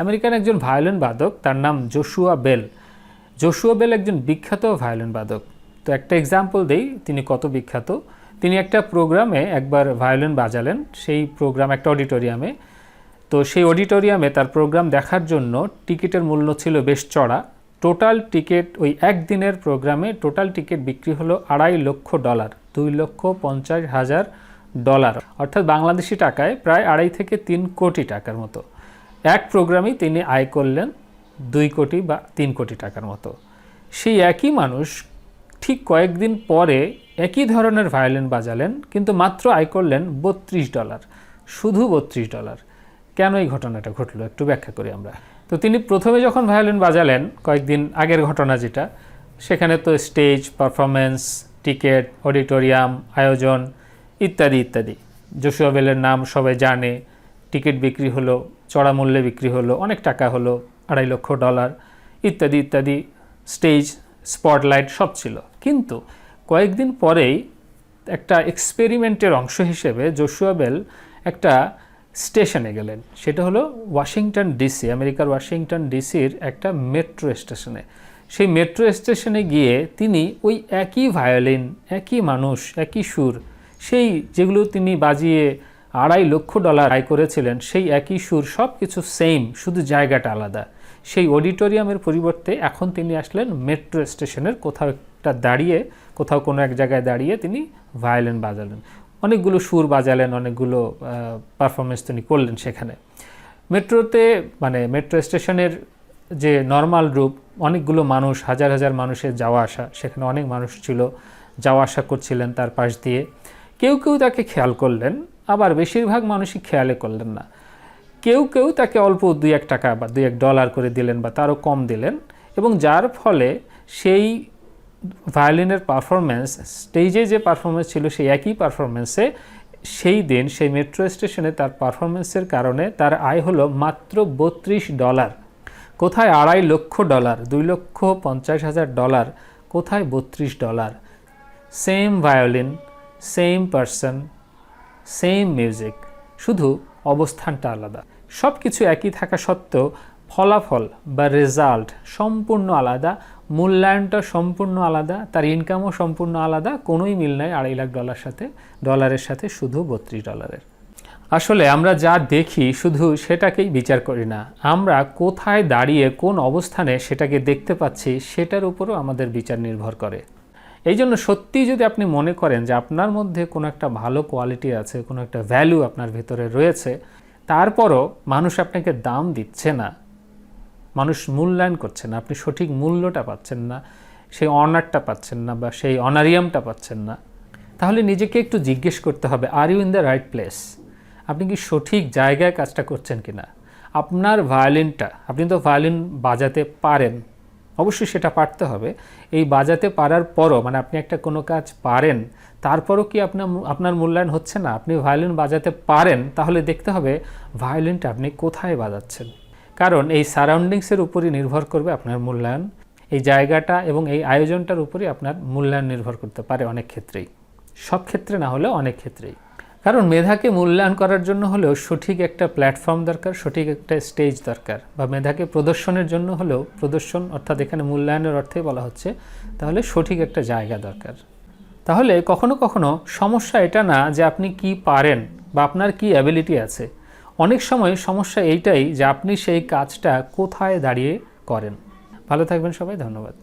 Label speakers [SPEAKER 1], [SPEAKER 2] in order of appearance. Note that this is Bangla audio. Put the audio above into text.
[SPEAKER 1] আমেরিকান একজন ভায়োলিন বাদক, তার নাম জোশুয়া বেল। জোশুয়া বেল একজন বিখ্যাত ভায়োলিন বাদক। তো একটা এক্সাম্পল দেই তিনি কত বিখ্যাত। তিনি একটা প্রোগ্রামে একবার ভায়োলিন বাজালেন, সেই প্রোগ্রাম একটা অডিটোরিয়ামে। তো সেই অডিটোরিয়ামে তার প্রোগ্রাম দেখার জন্য টিকিটের মূল্য ছিল বেশ চড়া। টোটাল টিকিট, ওই একদিনের প্রোগ্রামে টোটাল টিকিট বিক্রি হলো $2.5 লক্ষ, $2,50,000, অর্থাৎ বাংলাদেশি টাকায় প্রায় 2.5 থেকে 3 কোটি টাকার মতো। এক প্রোগ্রামেই তিনি আয় করলেন 2 কোটি বা 3 কোটি টাকার মতো। সেই একই মানুষ ঠিক কয়েকদিন পরে একই ধরনের ভায়োলিন বাজালেন, কিন্তু মাত্র আয় করলেন $32, শুধু $32। কেন এই ঘটনাটা ঘটলো একটু ব্যাখ্যা করি আমরা। তো তিনি প্রথমে যখন ভায়োলিন বাজালেন, কয়েকদিন আগের ঘটনা যেটা, সেখানে তো স্টেজ পারফরমেন্স, টিকিট, অডিটোরিয়াম, আয়োজন ইত্যাদি ইত্যাদি। জোশুয়া বেলের নাম সবাই জানে, টিকিট বিক্রি হলো, চড়া মূল্যে বিক্রি হলো, অনেক টাকা হলো, $2.5 লক্ষ ইত্যাদি ইত্যাদি, স্টেজ, স্পটলাইট সব ছিল। কিন্তু কয়েকদিন পরেই একটা এক্সপেরিমেন্টের অংশ হিসেবে জোশুয়া বেল একটা স্টেশনে গেলেন। সেটা হলো ওয়াশিংটন ডিসি, আমেরিকার ওয়াশিংটন ডিসির একটা মেট্রো স্টেশনে। সেই মেট্রো স্টেশনে গিয়ে তিনি ওই একই ভায়োলিন, একই মানুষ, একই সুর, সেই যেগুলো তিনি বাজিয়ে $2.5 লক্ষ আয় করেছিলেন, সেই একই সুর, সব কিছু সেম, শুধু জায়গাটা আলাদা। সেই অডিটোরিয়ামের পরিবর্তে এখন তিনি আসলেন মেট্রো স্টেশনের কোথাও একটা দাঁড়িয়ে, কোথাও কোনো এক জায়গায় দাঁড়িয়ে তিনি ভায়োলিন বাজালেন, অনেকগুলো সুর বাজালেন, অনেকগুলো পারফরমেন্স তিনি করলেন সেখানে। মেট্রোতে, মানে মেট্রো স্টেশনের যে নর্মাল রূপ, অনেকগুলো মানুষ, হাজার হাজার মানুষের যাওয়া আসা, সেখানে অনেক মানুষ ছিল, যাওয়া আসা করছিলেন তার পাশ দিয়ে। কেউ কেউ তাকে খেয়াল করলেন, আবার বেশিরভাগ মানুষই খেয়ালে করলেন না। কেউ কেউ তাকে অল্প $2-1 বা $2-1 করে দিলেন বা তারও কম দিলেন, এবং যার ফলে সেই ভায়োলিনের পারফরমেন্স, স্টেজে যে পারফরমেন্স ছিল সেই একই পারফরমেন্সে সেই দিন সেই মেট্রো স্টেশনে তার পারফরমেন্সের কারণে তার আয় হলো মাত্র $32। কোথায় $2.5 লক্ষ, $2,50,000, কোথায় $32? Same violin, same person, same music, শুধু অবস্থানটা আলাদা। সব কিছু একই থাকা সত্ত্বেও ফলাফল বা রেজাল্ট সম্পূর্ণ আলাদা, মূল্যায়নটা সম্পূর্ণ আলাদা, তার ইনকামও সম্পূর্ণ আলাদা। কোনোই মিল নাই $2.5 লাখ ডলারের সাথে শুধু $32। আসলে আমরা যা দেখি শুধু সেটাকেই বিচার করি না, আমরা কোথায় দাঁড়িয়ে কোন অবস্থানে সেটাকে দেখতে পাচ্ছি সেটার উপরও আমাদের বিচার নির্ভর করে। এই জন্য সত্যিই যদি আপনি মনে করেন যে আপনার মধ্যে কোনো একটা ভালো কোয়ালিটি আছে, কোনো একটা ভ্যালু আপনার ভেতরে রয়েছে, তারপরও মানুষ আপনাকে দাম দিচ্ছে না, মানুষ মূল্যায়ন করছে না, আপনি সঠিক মূল্যটা পাচ্ছেন না, সেই অনারটা পাচ্ছেন না বা সেই অনারিয়ামটা পাচ্ছেন না, তাহলে নিজেকে একটু জিজ্ঞেস করতে হবে, are you in the right place? আপনি কি সঠিক জায়গায় কাজটা করছেন কিনা? আপনার ভায়োলিনটা, আপনি তো ভায়োলিন বাজাতে পারেন, অবশ্যই সেটা পারতে হবে। এই বাজাতে পারার পরও, মানে আপনি একটা কোনো কাজ পারেন, তারপরও কি আপনার মূল্যায়ন হচ্ছে না? আপনি ভায়োলিন বাজাতে পারেন, তাহলে দেখতে হবে ভায়োলিনটা আপনি কোথায় বাজাচ্ছেন। কারণ এই সারাউন্ডিংসের উপরই নির্ভর করবে আপনার মূল্যায়ন। এই জায়গাটা এবং এই আয়োজনটার উপরই আপনার মূল্যায়ন নির্ভর করতে পারে অনেক ক্ষেত্রেই, সব ক্ষেত্রে না হলেও অনেক ক্ষেত্রেই। কারণ মেধাকে মূল্যায়ন করার জন্য হলেও সঠিক একটা প্ল্যাটফর্ম দরকার, সঠিক একটা স্টেজ দরকার, বা মেধাকে প্রদর্শনের জন্য হলেও, প্রদর্শন অর্থাৎ এখানে মূল্যায়নের অর্থেই বলা হচ্ছে, তাহলে সঠিক একটা জায়গা দরকার। তাহলে কখনো কখনো সমস্যা এটা না যে আপনি কি পারেন বা আপনার কি অ্যাবিলিটি আছে, অনেক সময় সমস্যা এইটাই যে আপনি সেই কাজটা কোথায় দাঁড়িয়ে করেন। ভালো থাকবেন সবাই, ধন্যবাদ।